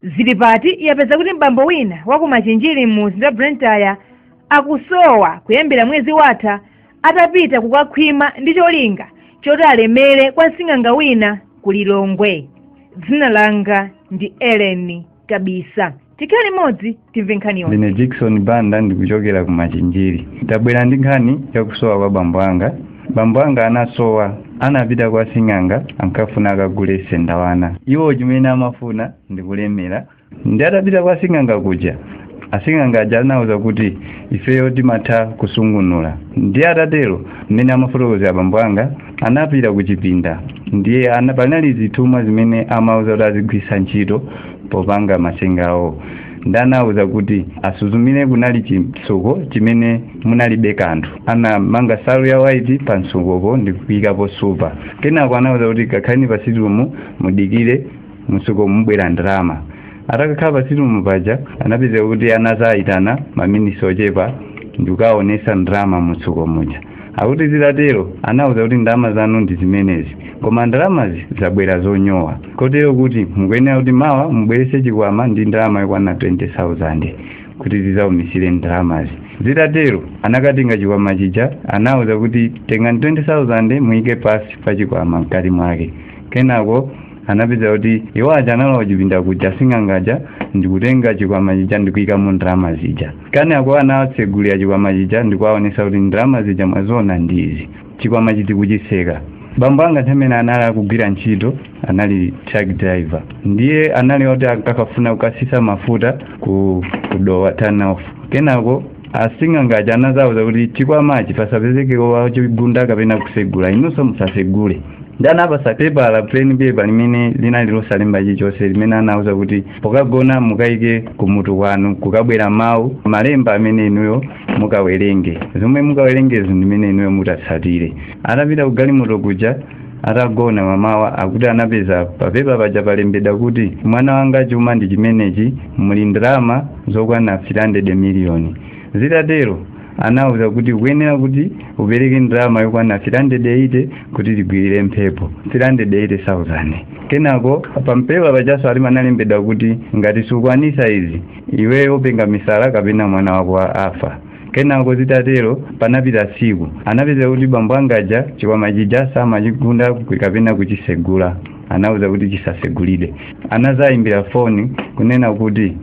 Zilipati yapeza kuti mbambo wina wakumachinjiri mmuzinda Blantyre akusowa kuyambira mwezi watha atapita kukakhwima ndi cholinga choti alemere kwa sing'anga wina ku Lilongwe. Dzina langa ndi Ellen Kabisa. Tikhale limodzi timve nkhani yonse. Ndine Jackson Banda ndikuchokera ku Machinjiri. Tabwera ndi nkhani yakusowa kwa bambo anga. Bambo anga anasowa, anapita kwa sing'anga ankafuna akagule sendawana. Iwo chimene amafuna ndikulemera. Ndi atapita kwa sing'anga kuja, asing'anga aja anawuza kuti ifeyo timatha kusungunula. Ndi atatero mmene amafotokozera bambo anga anapita kuchipinda. Ndiye panali zitumwa zimene amawuza kuti azigwisa ntchito popanga masengawo. Ndanawuza kuti asuzumire kunali chimsuko chimene munalibe kanthu. Anamanga salu ya white pa msukopo ndikuyikapo supa. Kenako anawuza kuti kakhani pa situmu mudikire msuko mubwera ndalama. Atakakhala pa situmu paja anapeza kuti anazayitana maminisi ochepa ndikukaonesa ndalama msuko muja. Akuti zitatero anawuza kuti ndalama zanu ndi zimenezi, koma ndalamazi zabwera zonyowa. Kotero kuti mukuyenera kuti mawa mubwerese chikwama ndi ndalama yokwana 20,000 kuti zizaumisire ndalamazi. Zitatero anakatenga chikwama chija, anawuza kuti tengani 20,000 muike pasi pa chikwama mkati mwake. Kenako anapeza kuti iwo aja analowa chipinda kuja sing'angaja ndikutenga chikwama chija ndikuyikamo ndalama zija. Kenako anatsegulira chikwama chija ndikuwaonesa kuti ndalama zija mwazona ndizi. Chikwama chiti kuchiseka. Bambo anga nthamene anali akugwira ntchito, anali truck driver. Ndiye anali oti akafuna kukasisa mafuta ku dowa turn off. Kenako asing'anga anazawuza kuti chikwamachi pasapezekeko wachigunda kapena kusegula, inunso musasegule. Ndanapasa paper plain paper limene linali losalemba chilichonse limene anawuza kuti pokagona mukayike kumutu kwanu kukabwera mawu malemba amene inuyo mukawerenge. Zomwe mukawerengezo ndimene inuyo mutatsatire. Atapita ku galimoto kuja atagona mamawa akuti anapeza pa paper paja palembedwa kuti mwana wanga chuma ndi chimenechi muli ndalama zokwana 300 million. Zitatero anawuza kuti ukuyenera kuti upereke ndalama yokwana 380 kuti ligwirire mphepo 380,000. Kenako pampewa pajaso ali manalembedwa kuti ngati sukwanisa izi iwe upenga misala kapena mwana wako afa. Kenako zitatero panapita siku anapeza kuti bambo angaja chikwama chija samachigunda kapena kuchisegula. Anawuza kuti chisasegulide. Anazayimbira foni kunena kuti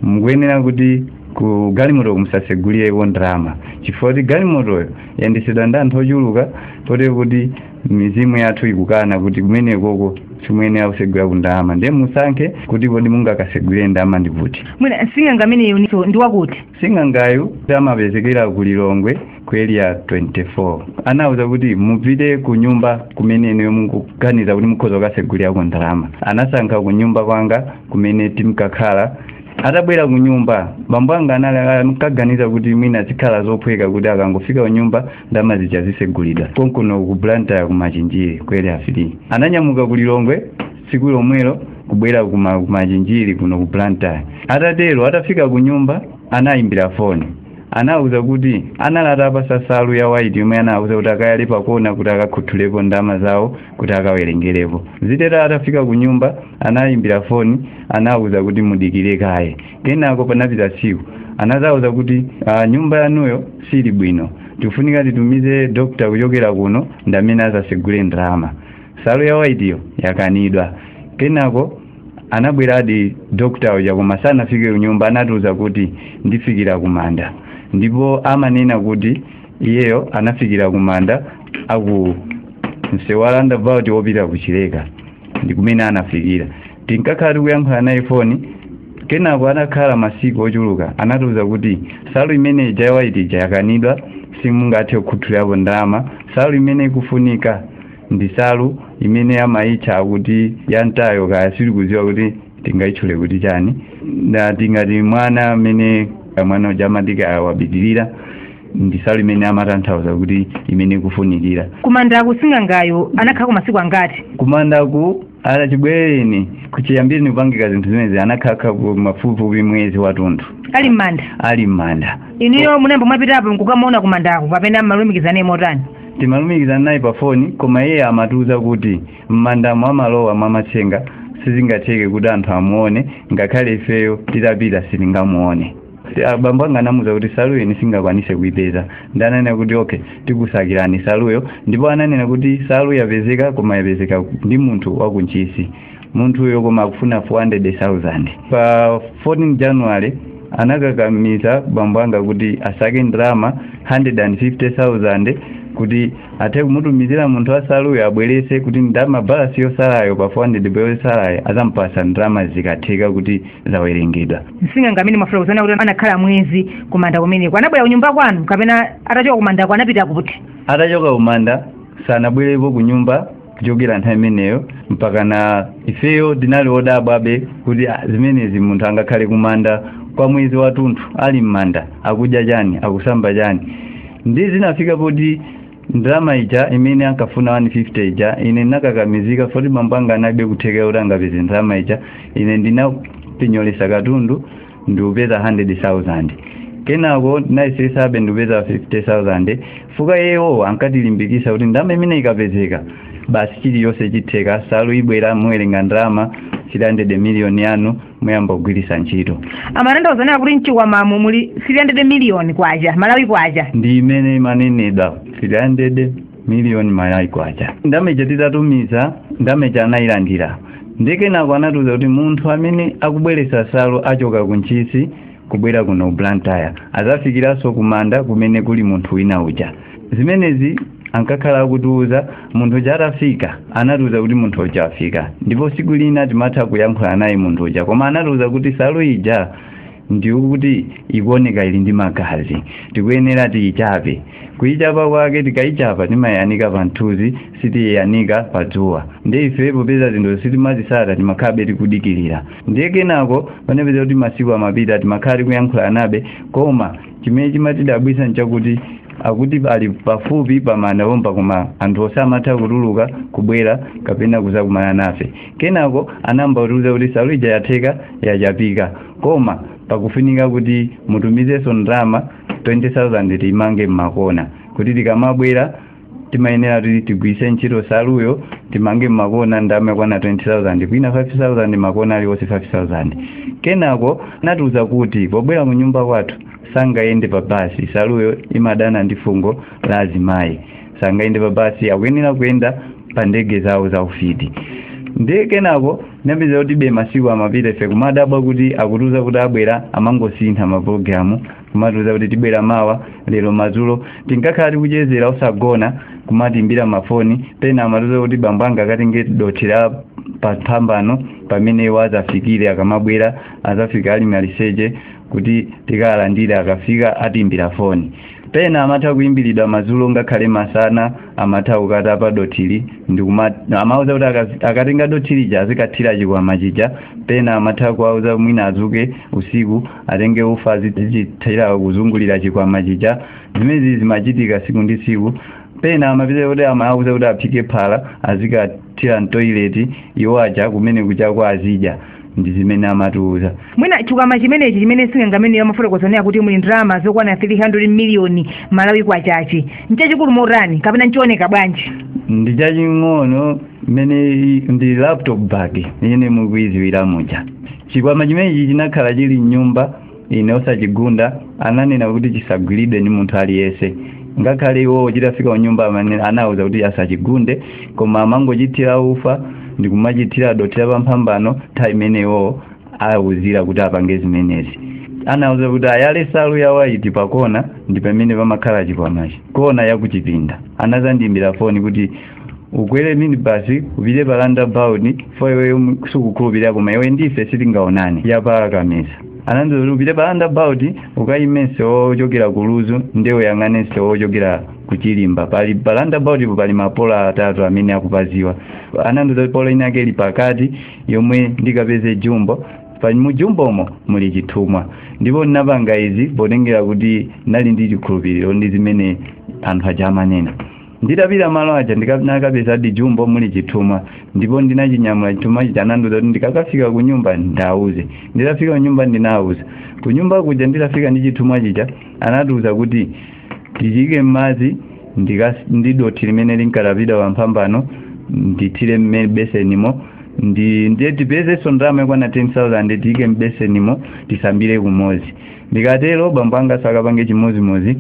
mukuyenera kuti ku galimoto musasegulire iwo ndalama. Chifukwa kuti galimotoyo yandisidwa ndi anthu ochuluka potero kuti mizimu yathu ikukana kuti kumene koko simwene ausegula ku ndalama. Ndiye musankhe kuti kodi mungakasegulire ndalama ndi kuti. Mwina sing'anga ameneyo ndi wakuti? Sing'angayo amapezekera ku Lilongwe ku area 24. Anawuza kuti mupite ku nyumba kumene inuyo mukuganiza kuti mukhoza kukasegulira ku ndalama. Anasankha ku nyumba kwanga kumene timkakhala. Atabwera ku nyumba bambo anga anakaganiza kuti mwina zikhala zophweka kuti akangofika ku nyumba ndalama zija zisegulidwa. Konkuno ku Blantyre ku Machinjiri ku area 3. Ananyamuka ku Lilongwe tsiku lomwelo kubwera ku Machinjiri kuno ku Blantyre. Atatero atafika ku nyumba anayimbira foni. Anawuza kuti analata pasa salu ya white yomwe anawuza kuti akayalipa kuona kuti akakhuthulepo ndalama zawo kuti akawerengerepo. Zitera atafika ku nyumba anayimbira foni anawuza kuti mudikire kaye. Kenako panapita tsiku anazawuza kuti nyumba yanuyo sili bwino, tifunika titumize doctor kuchokera kuno ndamene azasegule ndalama. Salu ya white yo yakanidwa. Kenako anabwera adi doctor uja koma sanafike ku nyumba anatuza kuti ndifikira kumanda. Ndipo amanena kuti iyeyo anafikira kumanda aku msewalanda about wopita kuchileka. Ndikumene anafikira. Tinkakhala tikuyankhula naye foni. Kenako anakhala masiku ochuluka anatuza kuti salu imene ija white ija yakanidwa simungathe kukhuthulapo ndalama. Salu imene ikufunika ndi salu imene amayitcha kuti yantayo kaya sili kuziwa kuti tingayitchule kuti chani. Tingati mwana amene mwana uja amatika wabitirira ndi salu imene amatanthauza kuti imene kufunikira. Kumandaku sing'angayo anakhala ku masiku angati? Kumandaku chibwereni kuchiyambire nikupangika zinthu zimene anakhala mafupi mwezi wathunthu. Ali m'manda? Ali m'manda. Iniyo munayamba mwapitapo nkukamuona kumandaku kapena malumikizane motani? Timalumikizana naye pa foni koma iye amatuza kuti m'mandamo amalowa mwamatsenga sizingatheke kuti anthu amuone ngakhale ifeyo titapita sitingamuone. Abambo anga anamuza kuti saluyo nisingakwanise kuipeza. Ndananena kuti okay tikusakirani saluyo, ndipo ananena kuti salu yapezeka koma yapezeka ndi munthu wakunchisi. Munthu uyo koma akufuna 400,000. Pa 14 January anakakamiza bambo anga kuti asake ndalama 150,000 kuti athe kumutumizira munthu wa saluyo abwerese kuti ndalama balasi yosalayo pa 400 yosalayo azampasa ndalama zikatheka kuti zawerengedwa. Msinganga amene mafuna kuzana kuti anakhala mwezi kumanda kumeneko anabwera kunyumba kwanu kapena atachoka kumanda kwa anapita kuti? Atachoka kumanda sanabwerepo kunyumba kuchokera nthawi imeneyo mpaka na ifeyo dinali odabwabe kuti zimenezi munthu angakhale kumanda kwa mwezi watunthu ali mmanda akudya chani akusamba chani. Ndi zinafika poti ndalama ija imene ankafuna 150 ija ine nakakamizika foti bambo anga anabe kutheka kuti angapeze ndalama ija ine ndinapinyolesa katundu ndiupeza 100,000. Kenako naisesabe ndiupeza 50,000 fuka yewo ankatilimbikisa kuti ndalama imene ikapezeka basi chiliyonse chitheka salu ibwera muwerenga ndalama 300 million yanu muyamba kugwiritsa ntchito. Amanenda uzanena kuti mchikwamamu muli 300 million kwacha Malawi kwacha? Ndi imene imanenedwa 300 million Malawi kwacha. Ndalama ija titatumiza ndalama ija anayilandira. Ndikenako anatuza kuti munthu amene akubweretsa salu achoka kunchisi kubwera kuno Blantyre azafikiranso kumanda kumene kuli munthu wina uja. Zimenezi ankakhala kutiuza munthu uja atafika anatuza kuti munthu uja afika, ndipo siku lina timatha kuyankhula naye munthu uja koma anatuza kuti salu ija ndiyo kuti ikuoneka ili ndi magazi tikuyenera tiyichape. Kuyichapa kwake tikayichapa timayanika pa nthuzi sitiyanika pa dzuwa. Ndi ife popeza zinthu sitimazisata timakhabe tikudikirira. Ndiye kenako panepeza kuti masiku amapita timakhala tikuyankhula nabe koma chimene chimatidabwisa nchakuti akuti ali pafupi pamanda pompa koma anthu osamatha kutuluka kubwera kapena kuzakumana nafe. Kenako anambatiuza kuti salu ija yatheka yachapika koma pakufunika kuti mutumizenso ndalama 20,000 timange mmakona kuti tikamabwera timayenera kuti tigwiritse ntchito saluyo timange mmakona ndalama yakwana 20,000 kwina 5,000 makona aliwonse 5,000. Kenako anatiuza kuti pobwera mu nyumba kwathu sangayende pa basi saluyo imadana ndi fungo la azimayi sangayende pa basi akuyenera kuyenda pa ndege zawo za ufiti. Ndiye kenako napeza kuti be masiku amapita ife kumadabwa kuti akutiuza kuti abwera amangosintha mapulogalamu kumatiuza kuti tibwera mawa lero madzulo tinkakhala tikuchezera osagona kumatimbira mafoni pena amatiuza kuti bambo anga akatenge dothi la paphambano pamene iwo azafikire akamabwera azafika ali maliseche kuti tikalandira akafika atimbira foni. Pena amatha kuimbiridwa madzulo ngakhale masana amatha kukata pa dotili amauza kuti akatenga dotili ja azikathira chikwama chija. Pena amatha kuauza mwina azuke usiku atenge ufa azichithira kuzungulira chikwama chija. Zimezi zimachitika siku ndi siku. Pena amapita kuti amauza kuti aphike phala azikathira mtoileti iwo aja kumene kuja kwa azidya. Ndi zimene amatiuza. Mwina chikwama chimenechi chimene sing'anga amene amafotokozanira kuti muli ndalama zokwana 300 million Malawi kwachachi nchachikulu motani kapena nchioneka bwanji? Ndi chaching'ono mene ndi laptop bag ine mukuiziwira muja. Chikwama chimenechi chinakhala chili nyumba ine osachigunda ananena kuti chisagwiridwe ndi munthu aliyense. Ngakhale iwo chitafika kunyumba amene anauza kuti asachigunde koma amangochithira ufa ndikumachithira dothi la pamphambano nthawi imeneyo auzira kuti apange zimenezi. Anauza kuti ayale salu ya white pakona ndi pamene pamakhala chikwamachi kona yakuchipinda. Anazandimbira foni kuti ukwere minibasi upite pa roundabout fo iwe sukukhulupirira koma iwe ndife sitingaonane yapa kameza. Anandiuza kuti upite pa roundabout ukayime ochokera ku Luzu ndewe yang'ane ochokera kuchilimba pali pa roundabout pali mapola 3 amene akupaziwa. Anandiuza kuti pola inake ili pakati yomwe ndikapeze jumbo pali mujumbomo muli chithumwa. Ndipo ndinapanga izi potengera kuti nali ndi chikhulupiriro ndi zimene anthu aja amanena. Nditapita malo aja ndikapeza di jumbo muli chithumwa ndipo ndinachinyamula chithumwa chija. Anandiuza kuti ndikakafika ku nyumba ndauze. Nditafika ku nyumba ndinauza. Ku nyumba kuja nditafika ndi chithumwa chija anatiuza kuti tichike m'madzi ndi dothi limene linkalapidwa pamphambano ndithire m'besenimo ndiye tipeze ndalama yokwana 10,000 tiyike mbesenimo tisambire kumozi. Ndikatero bambo anga sakapange chimozimozi,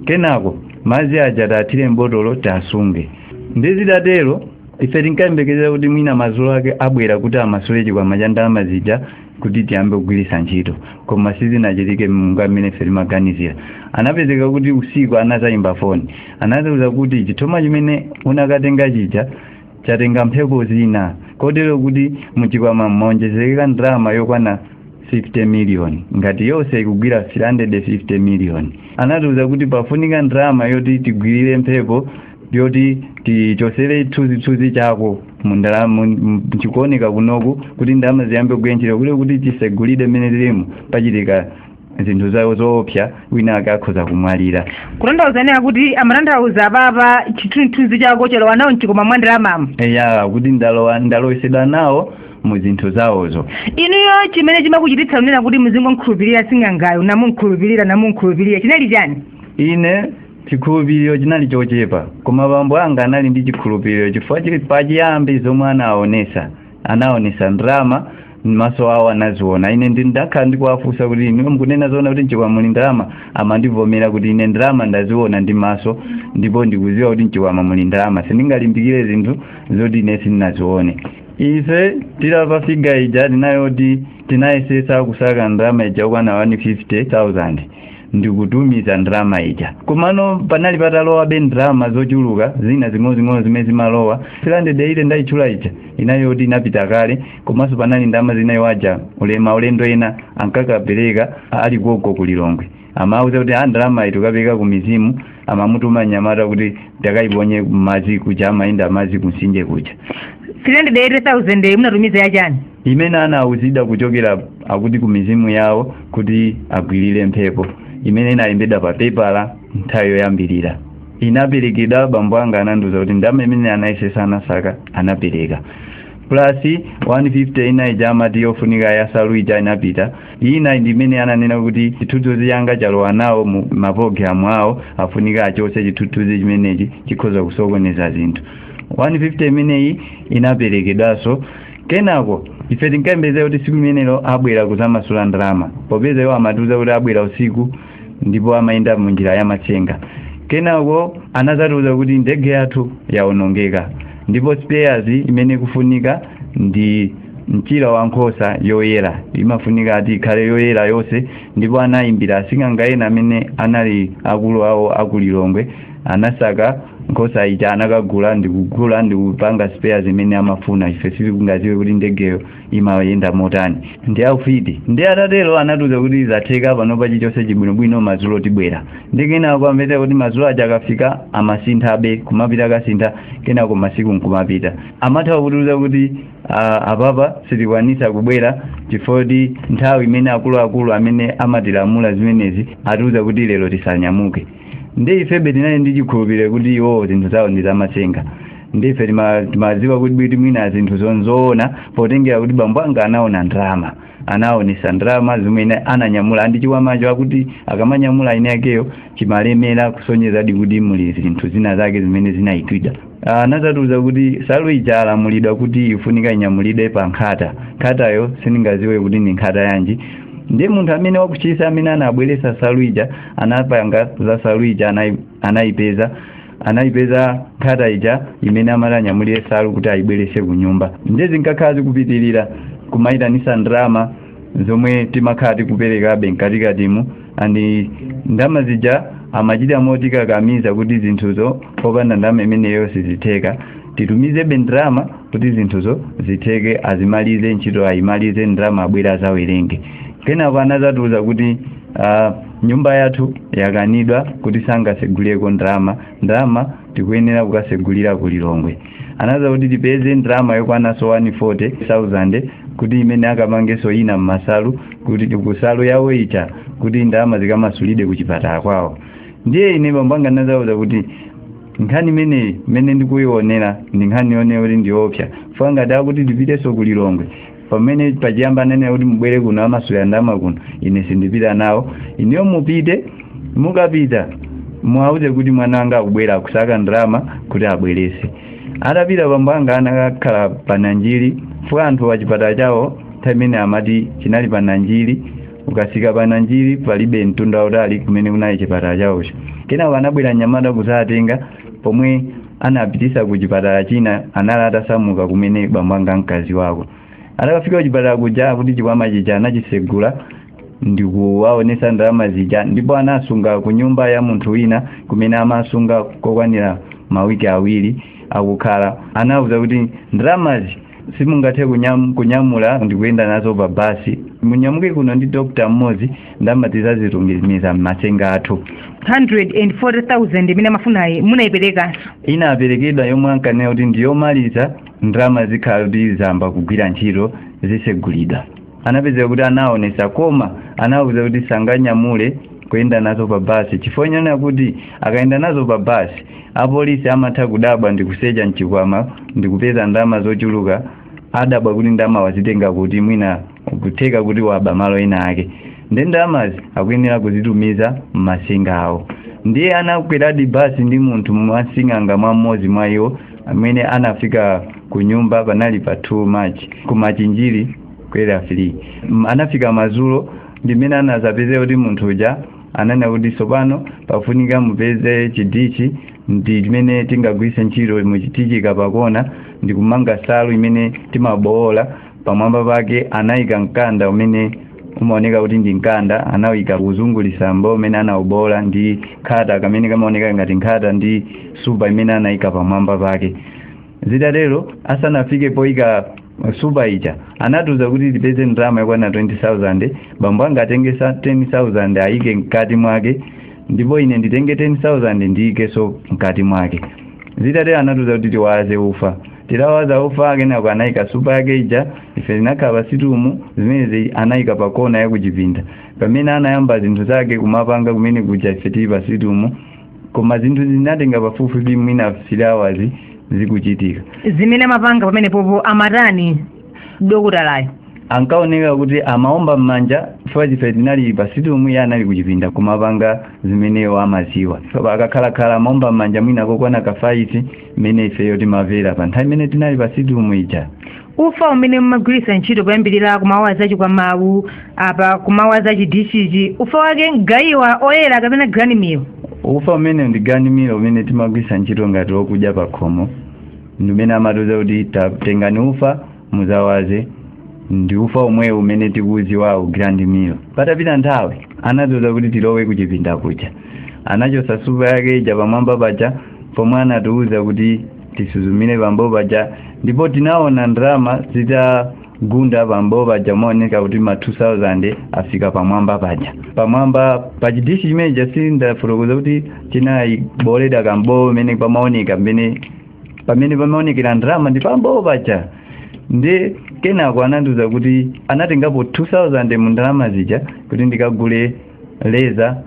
kenako madzi aja tathire mbotolo tasunge. Ndizitatero ife tinkayembekezera kuti mwina madzulo ake abwera kuti amasule chikwama cha ndalama zija kuti tiyambe kugwiritsa ntchito, koma sizinachitike monga mmene ife timaganizira. Anapezeka kuti usiku anazayimba foni, anatiuza kuti chithoma chimene unakatenga chija chatenga mphepo zina, kotero kuti muchikwama mwaonjezereka ndalama yokwana 50 million, ngati yonse ikugwira 350 million. Anatiuza kuti pafunika ndalama yoti tigwirire mphepo yoti tichosere chithunzithunzi chako chikuoneka kunoku kuti ndalama ziyambe kugwira ntchito, kuti tisegulide mmene tilimu pachitika zinthu zawo zoopsa wina akakhoza kumwalira. Kutanthauza kuti amatanthauza apapa chithunzithunzi chako chalowa nawo mchikwama mwa ndalamamu. Kuti ndalowesedwa nawo mu zinthu zawozo. Inuyo chimene chimakuchititsa kunena kuti muzingonkhulupirira sing'angayo, namunkhulupirira chinali chani? Ine chikhulupiriro chinali chochepa, koma bambo anga anali ndi chikhulupiriro chifukwa chili pachiyambi zomwe anaonesa ndalama maso awo anaziona. Ine ndakhala ndikuwafunsa kuti inu mukunena zoona kuti mchikwama muli ndalama, amandivomera kuti ine ndalama ndaziona ndi maso ndipo ndikuziwa kuti mchikwama muli ndalama, sindingalimbikire zinthu zoti ine sindinazione. Ife tilapa figa ija tinayoti tinayesesa kusaka ndalama ija kwana 150,000 ndikutumiza ndalama ija. Komano panali patalowa ndalama zochuluka zina zing'ono zimene zimalowa 300 ndayichula ija inayoti inapita kale, komanso panali ndalama zinayo aja ulendo ena ankakapereka ali gogo ku Lilongwe. Amauza kuti ndalama ito kapeka ku mizimu, amamutuma nyamata kuti takayiponye madzi kuja, amayenda madzi kumsinje kuja. 380,000 munatumiza yachani? Imene anauzida kuchokera akuti ku mizimu yawo kuti agwirire mphepo, imene inalembedwa pa pepala nthawi yoyambirira. Inaperekedwa bambo anga anandiuza kuti ndalama imene anayesesa anasaka anapereka. Plus 150 ina ija amati yofunika ya salu ija inapita. Ina ndimene ananena kuti chithunzithunzi changa chalowa nawo mu mapologalamu awo, afunika achose chithunzithunzi chimenechi chikhoza kusokoneza zinthu. 150 imeneyi inaperekedwaso. Kenako ife tinkayembekeza kuti siku imenelo abwera kuzamasula ndalama, popeza iwo amatiuza kuti abwera usiku ndipo amayenda mu njira ya matsenga. Kenako anazatiuza kuti ndege yathu yaonongeka ndipo spares imene kufunika ndi mchira wa nkhosa yoyera, imafunika ati ikhale yoyera yonse. Ndipo anayimbira asing'anga ena amene anali akulu awo aku Lilongwe, anasaka nkhosa ija anakagula ndikupanga spares imene amafuna. Ife sitingaziwe kuti ndegeyo imayenda motani. Ndi aufiti ndi atatero anatuza kuti zatheka pano pachichonse chibwinobwino madzulo tibwera. Ndikenako amveta kuti madzulo aja akafika amasinthabe, kumapita akasintha, kenako masiku nkumapita. Amathawa kutiuza kuti apapa sitikwanisa kubwera chifukwa nthawi imene akuluakulu amene amatilamula zimenezi atiuza kuti lero tisanyamuke. Ndi ifebe tinali ndi chikhulupiriro kuti iwo zinthu zawo ndi zamatsenga. Ndi ife timaziwa kuti mwina zinthu zonzoona potengera kuti bambo anga anaona ndalama, anaonesa ndalama zimene ananyamula. Ndi chiwamacho akuti akamanyamula ine yakeyo chimalemera kusonyeza kuti muli zinthu zina zake zimene zinayikidwa. Anazatiuza kuti salu ija alamulidwa kuti ifunika inyamulidwe pa nkhatayo sindingaziwe kuti ndi nkhata yanji. Ndiye munthu amene wakuchisa amene anabweresa salu ija anapanga za salu ija anayipeza nkhata ija imene amatanyamulire salu kuti ayibwerese ku nyumba. Ndiye zinkakhala zikupitirira kumayitanisa ndalama zomwe timakhala tikuperekabe mkatikatimu. Andi ndalama zija amachita moti kakamiza kuti zinthuzo popanda ndalama imeneyo sizitheka. Titumizebe ndalama kuti zinthuzo zitheke, azimalize ntchito ayimalize, ndalama abwera azawerenge. Kenako anazatiuza kuti nyumba yathu yakanidwa kuti sangasegulireko ndalama tikuyenera kukasegulira ku Lilongwe. Anaza kuti tipeze ndalama yokwanaso 140,000 kuti imene akamangeso ina mmasalu kuti kusalu yawo icha kuti ndalama zikamasulide ku chipatala kwawo. Ndiye ine bambo anga anazauza kuti nkhani imene ndikuyionera ndi nkhani yonena kuti ndiopsa, chifukwa ngati kuti tipiteso ku Lilongwe pamene pachiyamba anene kuti mubwere kuno amasula ndalama kuno, ine sindipita nawo. Ineyo mupite, mukapita muauze kuti mwana anga akubwera kusaka ndalama kuti abwerese. Atapita bambo anga anakakhala pananjiri fwa anthu wachipatala chawo tamene amati chinali pa Nanjiri ukasika pa Nanjiri palibe mtunda utali kumene kunali chipatala chawocho kenako anabwera nyamata kusatenga pomwe anapitisa ku chipatala china anali atasamuka kumene bambwanga mkazi wako atakafika ku chipatala kuja kuti chikwama chija anachisegula ndikuwaonesa ndalama zija ndipo anasunga ku nyumba ya munthu wina kumene amasunga kokwanira mawiki awiri akukhala anawuza kuti ndalamazi simungathe kunyamula ndikuyenda nazo pa basi munyamuke kuno ndi dokta mmodzi ndalama tizazitumiza m'masenga athu 140,000 imene amafunayi munayiperekanso inaperekedwa yomwe ankanena kuti ndiyomaliza ndalama zikhala kuti zamba kugwira ntchito zisegulidwa anapezeka kuti anaonesa koma anawuza kuti sanganyamule kuyenda nazo pa basi chifukwa nyana kuti akaenda nazo pa basi apolisi amatha kudabwa ndikusecha mchikwama ndikupeza ndalama zochuluka adabwa kuti ndalama wazitenga kuti mwina kutheka kuti waba malo ena ake ndi ndalamazi akuyenera kuzitumiza m'masenga awo ndiye anakwera basi ndi munthu mwasing'anga mwa mmodzi mwa iwo amene anafika ku nyumba panali pa 2 March ku Machinjiri kwera free anafika mazulo ndimene anazapeze kuti munthu uja anana kuti sopano pafunika mupeze chidichi ndi chimene tingagwise ntchito muchitichika pakona ndikumanga salu imene timabowola pamwamba pake anayika mkanda umene umaoneka kuti ndi mkanda anawika kuzungulisa mbo umene anaubowola ndi khata kamene kamaoneka ngati nkhata ndi supa imene anayika pamwamba pake zitatero asanafike poyika supa ija anatuza kuti tipeze ndalama yakwana 20,000 bambo angatengesa 10,000 ayike mkati mwake ndipo ine nditenge 10,000 ndiikeso mkati mwake zitatero anatuza kuti tiwaze ufa tirawaza ufa kenako anayika supa yake ija ife linakhala situmu zimene anayika pakona yakuchipinda pamene anayamba zinthu zake kumapanga kumene kuja ife tili pa situmu koma zinthu zinatenga pafupifupi mwina 3 hours zikuchitika zimene amapanga pamene popo amatani dokutalayo ankaoneka kuti amaomba mmanja chifukwa ife tinali pa situmu iye anali kuchipinda kumapanga zimeneyo amaziwa akakhalakhala amaomba mmanja mwina kokwana kafaiti imene ifeyo timavera pa nthawi imene tinali pa situmu ija ufa umene mmagwiritsa ntchito kuyambirira kumawaza chikwamawu apa kumawaza chidishiji ufa wake mgayiwa oyera kapena grani meal ufa umene ndi grani meal umene timagwiritsa ntchito ngati wokudya pa khomo ndimene amatuza kuti tengani ufa muzawaze ndi ufa umwe umene tikuuziwa grand meal patapita nthawi anatuza kuti tilowe kuchipinda kuja anachosa supa yake ija pamwamba paja pomwe anatiuza kuti tisuzumire pambo paja ndipo tinaona ndalama zitagunda pambo paja maoneka kuti ma 2,000 afika pamwamba paja pamwamba pachidishi chimene chasindafotokoza kuti chinayiboleda kambo imene pamaoneka pamene pamaonekera ndalama ndi pambo paja ndi kenako ananduza kuti anatengapo 2,000 mu ndalama zija kuti ndikagule leza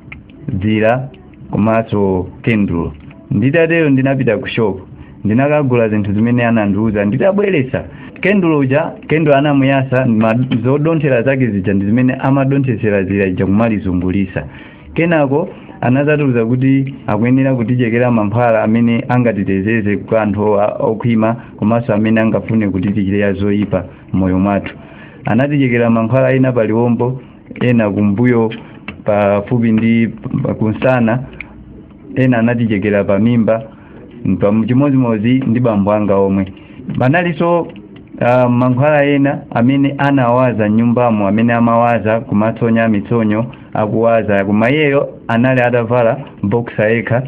dzira komanso kendulo nditatero ndinapita ku shop ndinakagula zinthu zimene anandiuza nditabweresa kendulo anamuyasa zodonthera zake zija ndi zimene amadonthesera zira ija kumalizungulisa kenako anazatuza kuti akuyenera kutichekera mankhwala amene angatitetezeze kwa anthu okhwima komanso amene angafune kuti tichite zoyipa moyo mwathu anatichekera mankhwala ena paliwombo ena kumbuyo pafupi ndi kunsana ena anatichekera pamimba chimodzimodzi ndi bambo anga omwe banaliso mankhwala ena amene anawaza nyumbamo amene amawaza kumatsonya mitsonyo akuwaza kumayeyo anali atavala boxer eka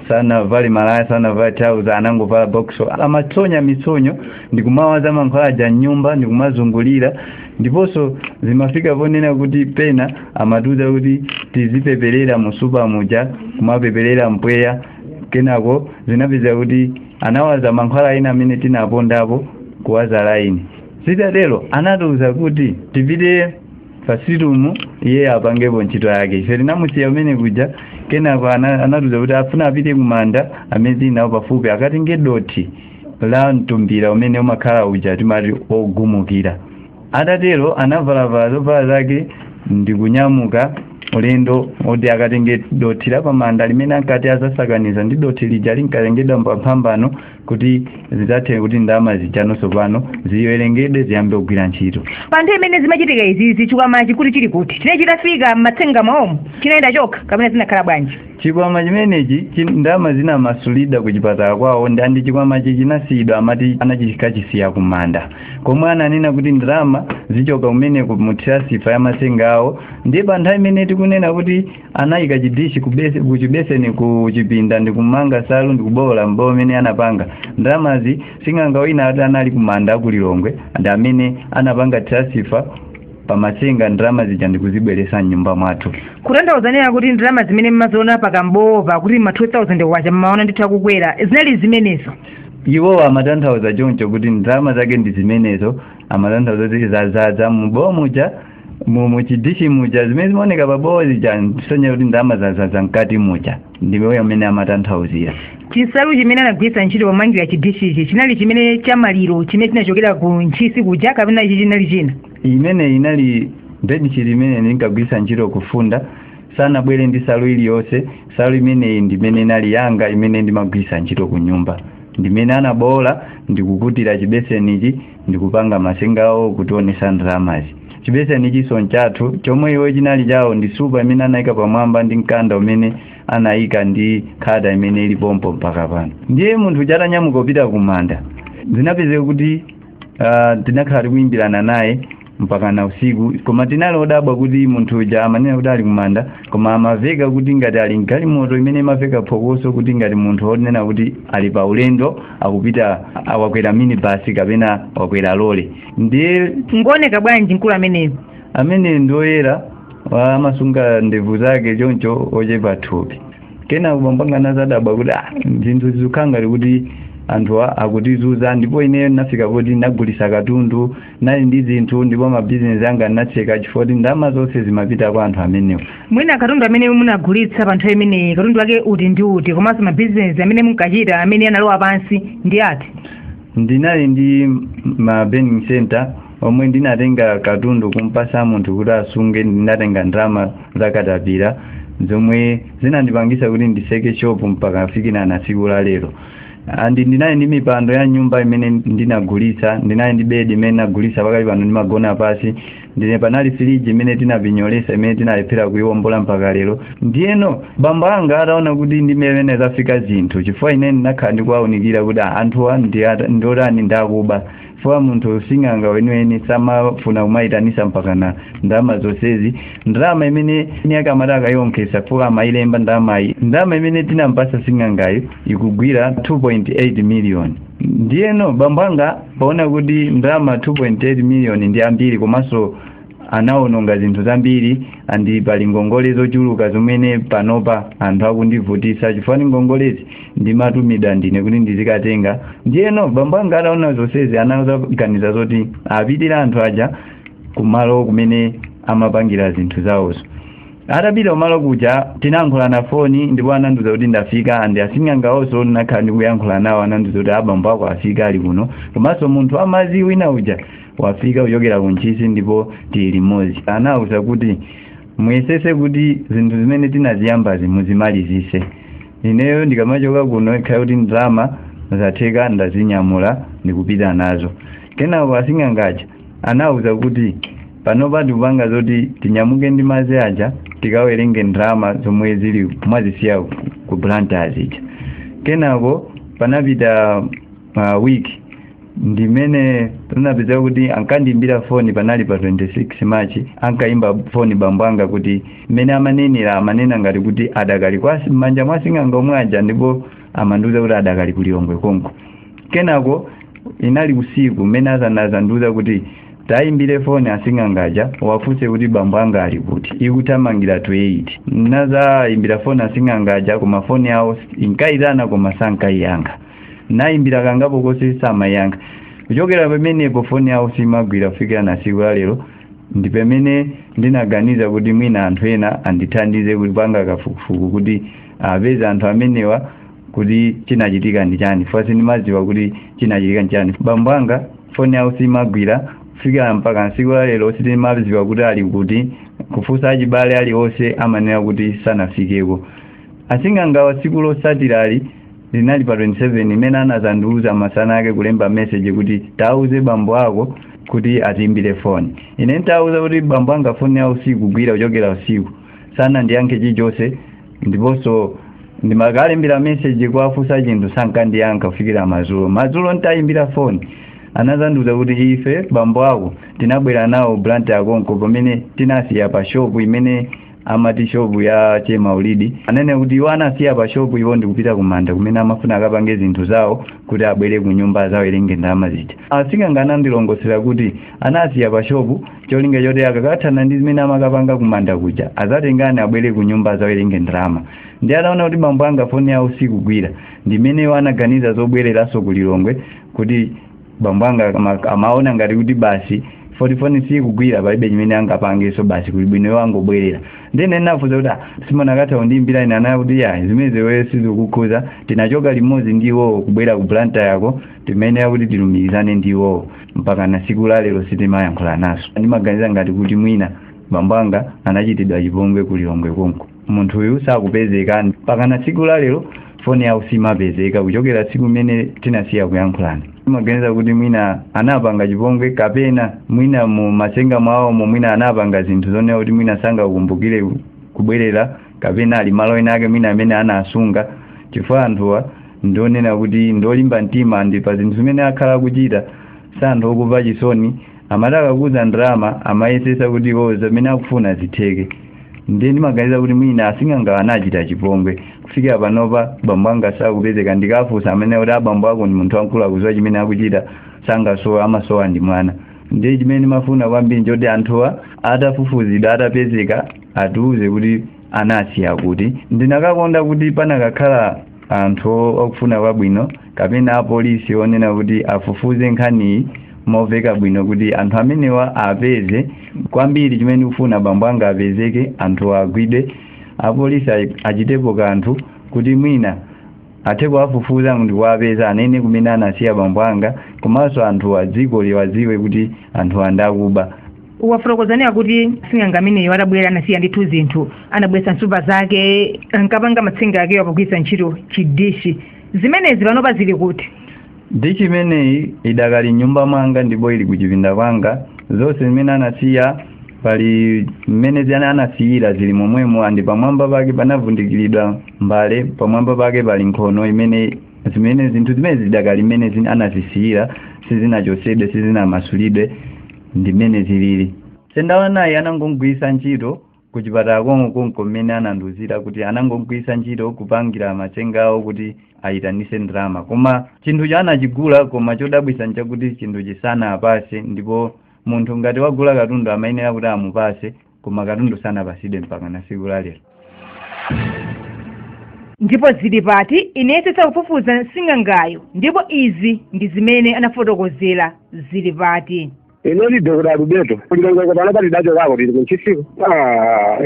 sana vali malaya sana vali trouser anangovala boxer amatsonya mitsonyo ndikumawaza mankhwala ja nyumba ndikumazungulira ndiponso zimafika ponena kuti pena amatuza kuti tizipeperera musupa muja kumapeperera mpweya kenako zinapeza kuti anawaza mankhwala ena amene tinapondapo kuwaza laini zitatero anatuza kuti tipite fasitumu iye apangepo ntchito yake ife tinamusiya umene kuja kenako anatuza kuti afuna apite kumanda amene tinawo pafupi akatenge doti la mtumbira umene umakhala uja timati ogumukira atatero anavalavala zovala zake ndikunyamuka ulendo oti akatenge doti la pamanda limene ankati azasakaniza ndi doti lija linkatengedwa mpambano kuti zitathe kuti ndalama zijanonso pano ziwerengedwe ziyambe kugwira ntchito. Pa nthawi imene zimachitika izi chikwama chikuti chili kuti chine chitafika m'matsenga mwawomo chinayenda chokha kapena zinakhala bwanji? Chikwama chimenechi ndalama zinamasulidwa ku chipatala kwawo ndi chikwama chinasiyidwa amati anachikachisiya kumanda komwe ananena kuti ndalama zichoka kumene mu transfer ya matsenga awo ndi pa nthawi imene tikunena kuti anayika chidishi kuchibeseni kuchipinda ndi kumanga salu ndi kubola mbowo amene anapanga ndalamazi sing'anga wina anali kumanda ku Lilongwe ndi amene anapanga transfer pamatsenga ndalama zija ndikuzibweresa nyumba mwathu. Kutanthauza kuti ndalama zimene mmaziona pakambowa kuti ma 2000 wacha mmaona ndithu kukwera zinali zimenezo? Iwo amatanthauza choncho kuti ndalama zake ndi zimenezo, amatanthauza kuti zazaza mubowo muja muchidishi muja zimene zimaoneka pabowo zija ndisonya kuti ndalama zazaza mkati muja ndiwo amene amatanthauzira. Chisalu chimene anagwiritsa ntchito pomangira chidishi ichi chinali chimene chamaliro chimene chinachokera ku ntchisi kuja kapena ichi chinali china? Imene inali bedchili imene ndinkagwiritsa ntchito kufunda sanabwere ndi salu iliyonse. Salu imeneyi ndimene inali yanga imene ndimagwiritsa ntchito ku nyumba ndimene anabola ndikukutira chibesenichi ndikupanga matsenga awo kutionesa ndalamazi. Chibesenichi sonchathu chomwe iwo chinali chawo ndi supa imene anayika pamwamba ndi mkanda umene anayika ndi khada imene ili pompo mpaka pano. Ndiye munthu chatanyamuka kupita kumanda zinapezeka kuti tinakhala tikuyimbirana naye mpaka na usiku koma tinali odabwa kuti munthu uja amanena kuti ali kumanda koma amaveka kuti ngati ali mgalimoto imene imaveka phokoso kuti ngati munthu onena kuti ali pa ulendo akupita awakwera minibus kapena wakwera lole. Ndiye ngooneka bwanji mkulu ameneyo? Amene ndoyera amasunga ndevu zake choncho ochepa thupi. Kena kubambanga nazadabwa kuti zinthu zikukhala kuti anthu akutizuza ndipo ine nafika kuti nagulisa katundu nali ndi zinthu ndipo mabizinesi anga natseka chifukwa ndalama zonse zimapita kwa anthu amenewo. Mwina katundu amene munagulitsa pa nthawi imeneyi katundu wake uti ndi uti komanso mabizinesi amene munkachita amene analowa pansi ndi ati? Ndinali ndi ma burning center omwe ndinatenga katundu kumpasa munthu kuti asunge. Ndinatenga ndalama zakatapira zomwe zinandipangisa kuti ndiseke shop mpaka afikira na tsiku la lero. Andi ndinali ndi mipando ya nyumba imene ndinagulitsa, ndinali ndi bedi imene nagulitsa pakali pano ndimagona pasi, ndine panali fridge imene tinavinyolesa imene tinalephera kuiwombola mpaka lero. Ndiyeno bambo anga ataona kuti ndimene zafika zinthu chifukwa ine ndinakhala ndikuwaunikira kuti anthuwa ndotani ndakuba chifukwa munthu sing'anga weniweni samafuna kumayitanisa mpaka na ndalama zonsezi. Ndalama imene akamati akayonkhetsa chifukwa amayilemba ndalama imene tinampasa sing'angayo ikugwira 2.8 million. Ndiyeno bambo anga paona kuti ndalama 2.8 million ndi ambiri komanso anaononga zinthu zambiri andi pali ngongole zochuluka zimene panopa anthu akundivutisa chifukwa ngongolezi ndimatumidwa ndine kuti ndizikatenga. Ndiyeno bambo anga anaona zonsezi anaganiza zoti apitira anthu aja kumalo kumene amapangira zinthu zawozo. Atapita kumalo kuja tinayankhula na foni ndipo anandiuza kuti ndafika andi asing'angaonso nakhala ndikuyankhula nawo anandiuza kuti abambo ako afika ali kuno komanso munthu amazi wina uja wafika kuchokera ku ntchisi ndipo tili limodzi. Anawuza kuti muyesese kuti zinthu zimene tinaziyambazi muzimalizise. Ineyo ndikamachoka kuno ikhale kuti ndalama zatheka ndazinyamula ndikupita nazo. Kenako asing'angaja anawuza kuti panopa tikupanga zoti tinyamuke ndi madzi aja tikawerenge ndalama zomwe zili mwazisiya ku planters ija. Kenako panapita wiki ndimene tunapeza kuti ankandiimbira foni panali pa 26 March ankaimba foni bambo anga kuti mmene amanena ngati kuti adakali kwa manja mwasing'anga omwe aja ndipo amandiuza kuti adakali ku Lilongwe konko. Kenako inali usiku mmene azandiuza kuti taimbire foni asing'angaja wafunse kuti bambo anga ali kuti ikutamangira 28. Nazaimbira foni asing'angaja koma foni yawo inkayitana koma sankayiyanga. Naimbira kangapo konse samayanga. Kuchokera pamenepo foni yawo simagwira kufikira na tsiku la lero ndi pamene ndinaganiza kuti mwina anthu ena andithandize kuti panga kafukufuku kuti apeze anthu amenewa kuti chinachitika ndi chani chifukwa sindimadziwa kuti chinachitika ndi chani. Bambo anga foni yawo simagwira kufikira mpaka tsiku la lero sindimadziwa kuti ali kuti kufunsa achibale aliwonse amanena kuti sanafikeko. Asing'anga tsiku lotsatira linali pa 27 imene anazandiuza masana ake kulemba message kuti tauze bambo ako kuti atimbire phone. Ine ntauza kuti bambo anga phone ya usiku kugwira kuchokera usiku sana ndiyankhe chilichonse ndiponso ndimakalembera message kwa afusa chinthu sankandiyankha kufikira madzulo ntayimbira phone anazandiuza kuti ife bambo ako tinabwera nawo blantyre yakonko pamene tinasiya pa shop imene amati shop ya Chemaulidi anene kuti iwo anasiya pa shop iwo ndikupita kumanda kumene amafuna akapange zinthu zawo kuti abwere ku nyumba zawo ilenge ndalama zija. Asinganga anandilongosera kuti anasiya pa shop cholinga choti akakathana ndi zimene amakapanga kumanda kuja azatengane abwere ku nyumba zawo ilenge ndalama. Ndi anaona kuti bambo anga phone ya usiku gwira ndimene anaganiza zobwereraso ku Lilongwe kuti bambo anga amaona ngati kuti basi 44 si kugwira palibe chimene angapangeso basi kuli bwino wangu bwerera. Ndene nafuza kuti simona katha undimbira ina nayo kuti ya zimeze wewe sizikukhuza tinachoka limodzi ndiwo kubwera ku Blantyre yako timene yakuti tilumikizane ndiwo mpaka na siku la lero sitimayankhula naso. Ndimaganiza ngati kuti mwina bambo anga anachitidwa chipongwe ku Lilongwe konko. Munthu uyu sakupezeka mpaka na siku la lero phone yawo simapezeka kuchokera siku mene tinasiya kuyankhulana. Ndimaganiza kuti mwina anapanga chipongwe kapena mwina mu masenga mwawo mwina anapanga zinthu zone kuti mwina sangakumbukire kubwerera kapena ali malo ena ake mwina amene anasunga chifukwa anthuwa ndionena kuti ndolimba mtima ndi pa zinthu zimene akhala kuchita santhu okumva chisoni amataka kuza ndalama amayesesa kuti zimene akufuna zitheke. Ndi ndimaganiza kuti mwina asinganga anachita chipongwe kufikira panopa bambo anga sakupezeka ndikafusa amene kuti abambo ako ndi munthu wankulu akuziwa chimene akuchita sangasowa amasowa ndi mwana. Ndi chimene mafuna kwambiri njoti anthuwa atafufuzidwa atapezeka atiuze kuti anasiya kuti. Ndinakakonda kuti panakakhala anthu okufuna kwabwino kapena apolisi onena kuti afufuze nkhaniyi moveka bwino kuti anthu amenewa apeze kwambiri chimene ufuna bambo anga apezeke anthu agwide apolisi achitepo kanthu kuti mwina atheko afufuza ndi kuwapeza anene kumene anasiya bambo anga komanso anthu adziko liwadziwe kuti anthu andakuba. Wafotokozania kuti sing'anga ameneyo atabwera anasiya ndithu zinthu anabwesa nsupa zake ankapanga matsenga ake apagwiritsa ntchito chidishi zimenezi panopa zili kuti? Dishi imeneyi idakali nyumba mwanga ndipo ili kuchipinda kwanga zonse zimene anasiya pali mmene ziyana anasiyira zili momwemo andi pamwamba pake panavundikiridwa mbale pamwamba pake pali nkhono imene zimene zinthu zimene zidakali mmene anazisiyira sizinachotsedwe sizinamasulidwe ndimene zilili. Sendawa naye anangogwisa ntchito kuchipatala konko mmene ananduzira kuti anangogwisa ntchito kupangira matsenga awo kuti ayitanise ndalama koma chinthu chanachigula koma chodabwisa nchakuti chinthu chisana apase ndipo munthu ngati wagula katundu amayenera kuti amupase koma katundu sanapasidwe mpaka na siku la lero. Ndipo zili pati inesetsa kufufuza sing'angayo ndipo izi ndi zimene anafotokozera zili pati. Inoli doktora Rubeto kulonga kwa bana bali dajo wako ndi kunchisiku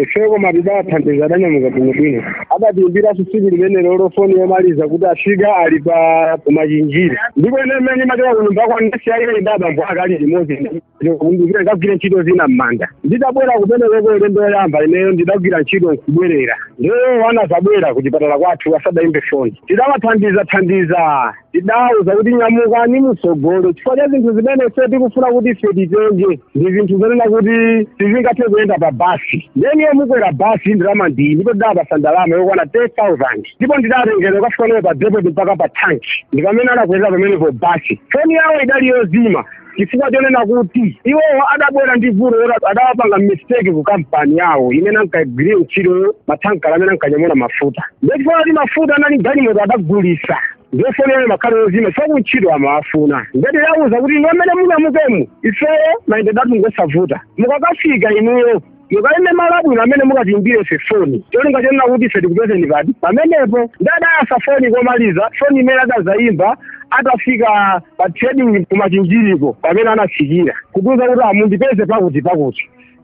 efeko mabida thandiza danya mukabwino abadimbira susili limene lolo phone yomaliza kuti ashiga ali pa kumachinjira ndipo ine mmene machoka kunyumba kwa ndasi aile ndaba mbwaka ali limodzi ndikumbukira ngagwira ntchito zina mmanda ndidabwera kumene loko lendo yamba ineyo ndidagwira ntchito kubwerera ndiyo wana zabwera kuchipatala kwathu asadaimbe phone thandiza tidauza kuti nyamuka ni musogolo chifukwa cha zinthu zimene seti kufuna kuti feditenge ndi zinthu zonena kuti sizingathe kuyenda pa basi ndeni yomukwera basi ndalama ndini ndipo ndidapasa ndalama yokwana 10,000 ndipo ndidatengera kwafikaneyo pa depot mpaka pa tanki ndikamene anakweza pamene po basi foni yawo idali yozima chifukwa chonena kuti iwowo adabwera ndi vuto adawapanga mistake ku kampani yawo imene ankagwirira ntchito mathankala amene ankanyamula mafuta ndechifukwa kuti mafuta anali galimoto adagulisa ndofoni yawo makhale yozima chifukwa kuntchito amawafuna ndeti yawuza kuti ino amene munyamukemu ifeyo maende datu ngosavuta mukakafika inuyo mukaime malabwino amene mukatimbire foni cholinga chonena kuti ife tikupezeni pati pamenepo ndadayasa foni komaliza foni imene adazayimba atafika pa trading kumachinjiriko pamene anafikira kukuza kuti amundipeze pakuti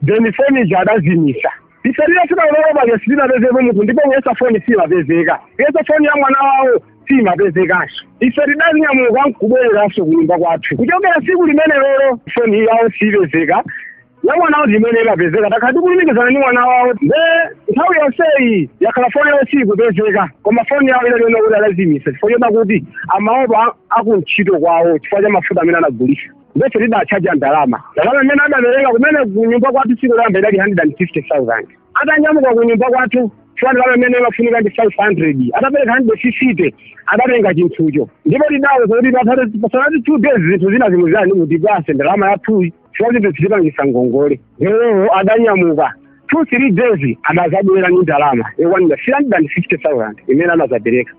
then foni ija adazimisa iferira sina uloba ya sina bezepo mutu ndipo yesa foni simapezeka yesa foni ya mwana wawo simapezekaso iferidazi nyamuka nkubwereraso kunyumba kwathu kuchokera siku limene lolo foni yawo sipezeka na mwana wawo zimene imapezeka takhati kulumikizana ni mwana wawo nthawi yonseyi yakhala foni yawo sikupezeka koma foni yawo ilaliona kuti alazimisa chifukwa chona kuti amaopa akuntchito kwawo chifukwa cha mafuta amene anagulisa ndetse tidachaja ndalama imene adapereka kumene kunyumba kwathu tsiku loyamba idali 150,000 atanyamuka kunyumba kwathu ndalama imene imafunika ndi 500 adapereka 150 adatenga chinthucho ndipo tidawuza kuti pasanati 2 days zinthu zina zimwe zani kuti basi ndalama yathuyi chifukwa chinthu tichipangisa ngongole lero adanyamuka 2-3 days adazabwera ni ndalama 150,000 imene anazapereka